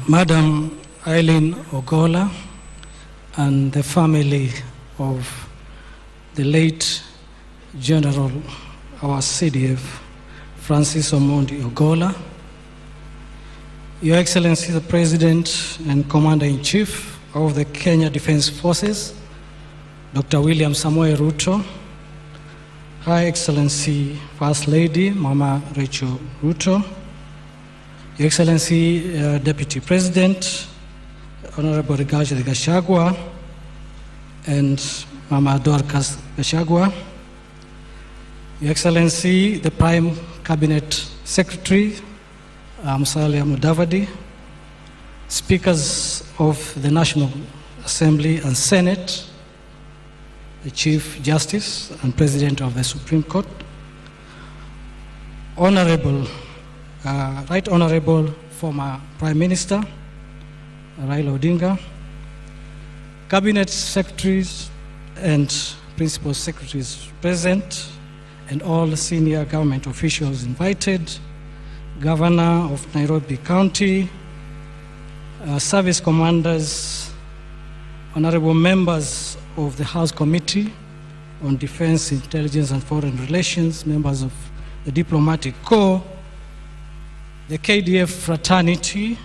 Madam Eileen Ogola and the family of the late General, our CDF, Francis Omondi Ogola, Your Excellency the President and Commander-in-Chief of the Kenya Defense Forces, Dr. William Samoei Ruto, High Excellency First Lady Mama Rachel Ruto, Your Excellency Deputy President, Honorable Rigathi Gachagua, and Mama Dorcas Gachagua, Your Excellency the Prime Cabinet Secretary, Musalia Mudavadi, Speakers of the National Assembly and Senate, the Chief Justice and President of the Supreme Court, Honorable, Right Honorable former Prime Minister, Raila Odinga, Cabinet Secretaries and Principal Secretaries present, and all senior government officials invited, Governor of Nairobi County, service commanders, honorable members of the House Committee on Defense, Intelligence and Foreign Relations, members of the Diplomatic Corps, the KDF fraternity,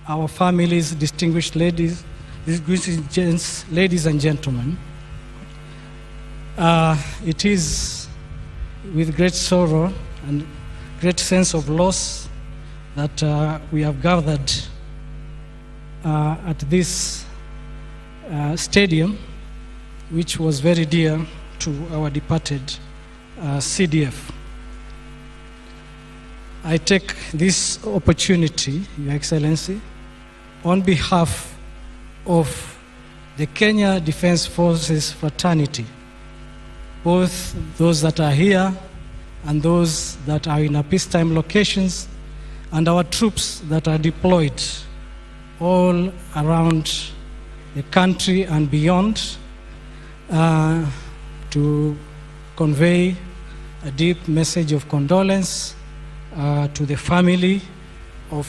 our families, distinguished ladies, distinguished gents, ladies and gentlemen. It is with great sorrow and great sense of loss that we have gathered at this stadium, which was very dear to our departed CDF. I take this opportunity, Your Excellency, on behalf of the Kenya Defense Forces fraternity, both those that are here and those that are in our peacetime locations, and our troops that are deployed all around the country and beyond, to convey a deep message of condolence to the family of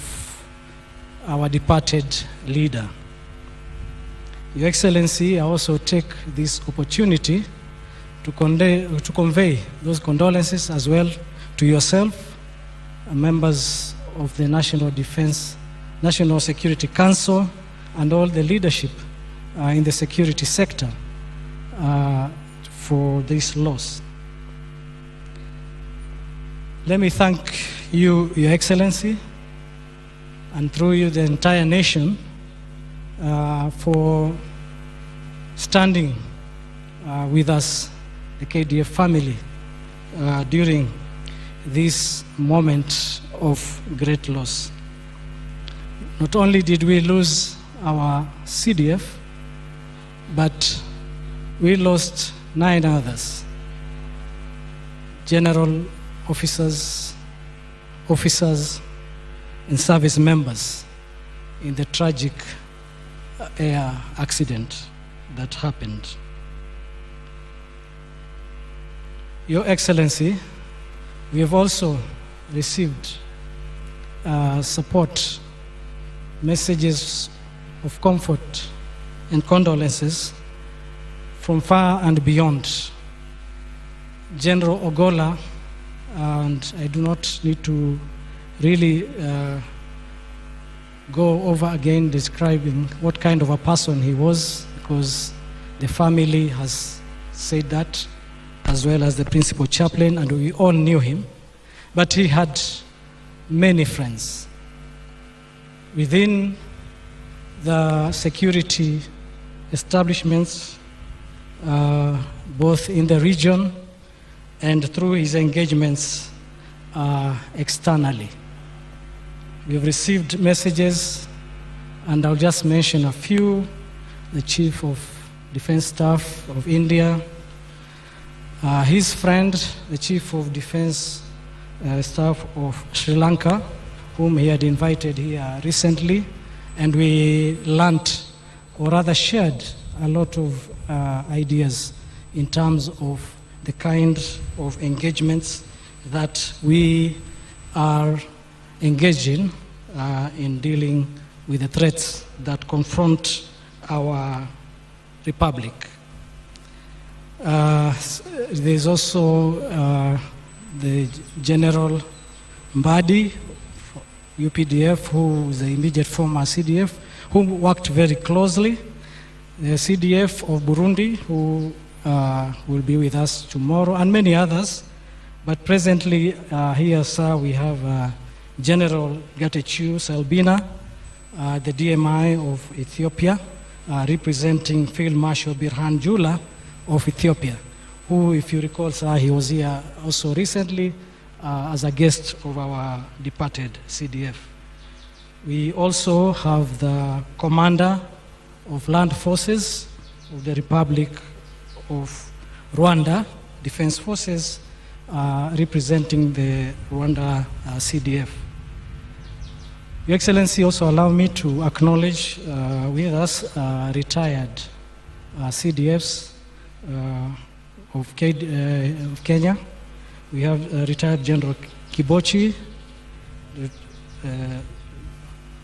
our departed leader. Your Excellency, I also take this opportunity to convey those condolences as well to yourself, members of the National Security Council, and all the leadership in the security sector for this loss. Let me thank you, Your Excellency, and through you the entire nation for standing with us, the KDF family, during this moment of great loss. Not only did we lose our CDF, but we lost 9 others, general officers, and service members in the tragic air accident that happened. Your Excellency, we have also received support messages of comfort and condolences from far and beyond. General Ogola, and I do not need to really go over again describing what kind of a person he was, because the family has said that, as well as the principal chaplain, and we all knew him. But he had many friends within the security establishments, both in the region and through his engagements externally. We've received messages, and I'll just mention a few. The Chief of Defense Staff of India, his friend, the Chief of Defense Staff of Sri Lanka, whom he had invited here recently, and we learnt, or rather shared, a lot of ideas in terms of the kind of engagements that we are engaged in in dealing with the threats that confront our republic. There's also the General Mbadi, UPDF, who is the immediate former CDF, who worked very closely. The CDF of Burundi, who will be with us tomorrow, and many others. But presently here, sir, we have General Gatechu Selbina, the DMI of Ethiopia, representing Field Marshal Birhan Jula of Ethiopia, who, if you recall, sir, he was here also recently as a guest of our departed CDF. We also have the Commander of Land Forces of the Republic of Rwanda, Defense Forces, representing the Rwanda CDF. Your Excellency, also allow me to acknowledge with us retired CDFs of Kenya. We have retired General Kibochi,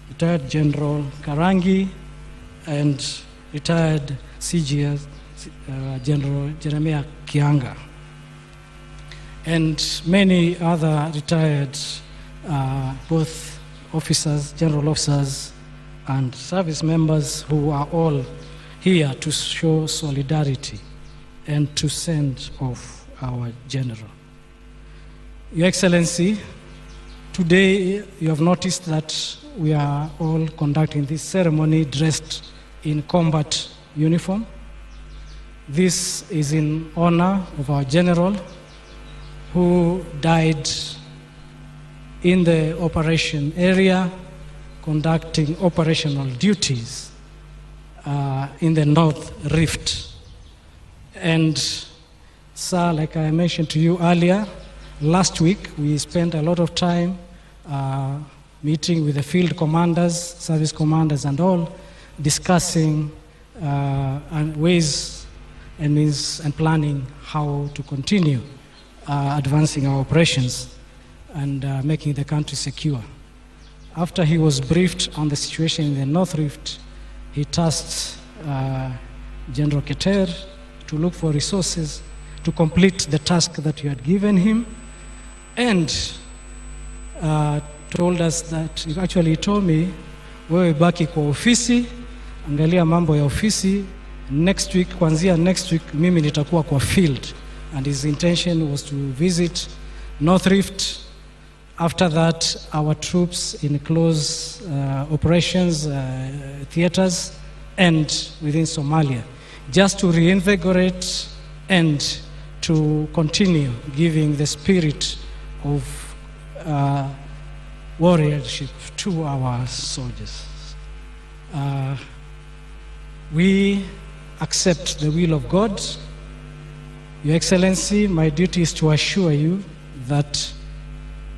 retired General Karangi, and retired CGS General Jeremiah Kianga, and many other retired both officers, general officers, and service members who are all here to show solidarity and to send off our general. Your Excellency, today you have noticed that we are all conducting this ceremony dressed in combat uniform. This is in honor of our general who died in the operation area conducting operational duties in the North Rift. And sir, like I mentioned to you earlier, last week we spent a lot of time meeting with the field commanders, service commanders and all, discussing ways and means and planning how to continue advancing our operations and making the country secure. After he was briefed on the situation in the North Rift, he tasked General Keter to look for resources to complete the task that you had given him, and told us that, actually he told me, wewe baki kwa ofisi, angalia mambo ya ofisi, next week, kuanzia next week, mimi nitakuwa kwa field. And his intention was to visit North Rift. After that, our troops in close operations, theaters, and within Somalia, just to reinvigorate and to continue giving the spirit of warriorship to our soldiers. We accept the will of God. Your Excellency, my duty is to assure you that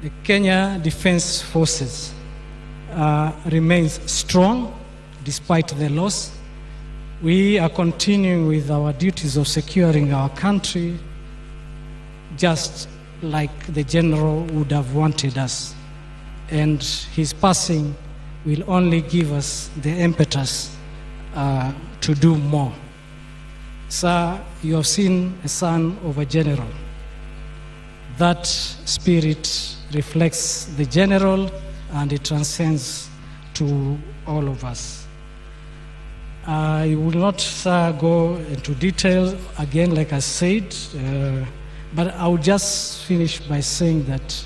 the Kenya Defense Forces remains strong despite the loss. We are continuing with our duties of securing our country just like the general would have wanted us. And his passing will only give us the impetus to do more. Sir, you have seen a son of a general. That spirit reflects the general and it transcends to all of us. I will not, sir, go into detail again, like I said, but I will just finish by saying that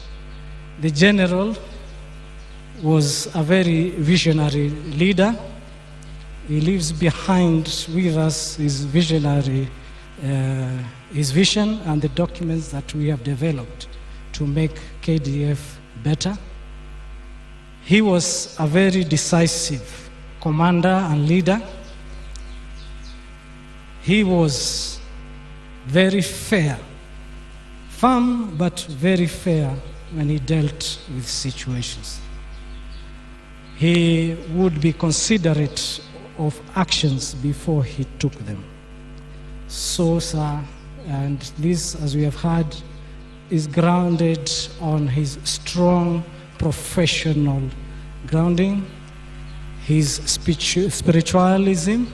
the general was a very visionary leader. He leaves behind with us his visionary, his vision and the documents that we have developed to make KDF better. He was a very decisive commander and leader. He was very fair, firm but very fair when he dealt with situations. He would be considerate of actions before he took them. So, sir, and this, as we have heard, is grounded on his strong professional grounding, his spiritualism,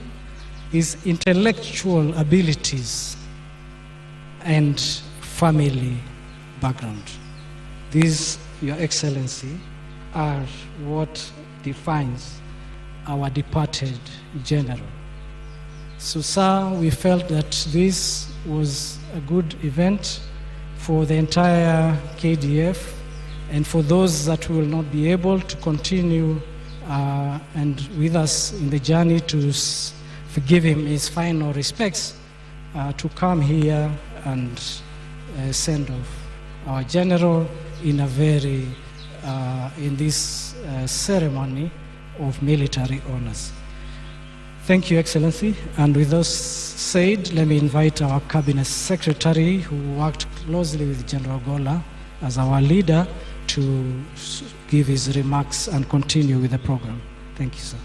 his intellectual abilities, and family background. These, Your Excellency, are what defines our departed general. So, sir, we felt that this was a good event for the entire KDF, and for those that will not be able to continue and with us in the journey to give him his final respects, to come here and send off our general in a very, in this ceremony of military honors. Thank you, Excellency. And with those said, let me invite our Cabinet Secretary, who worked closely with General Ogola as our leader, to give his remarks and continue with the program. Thank you, sir.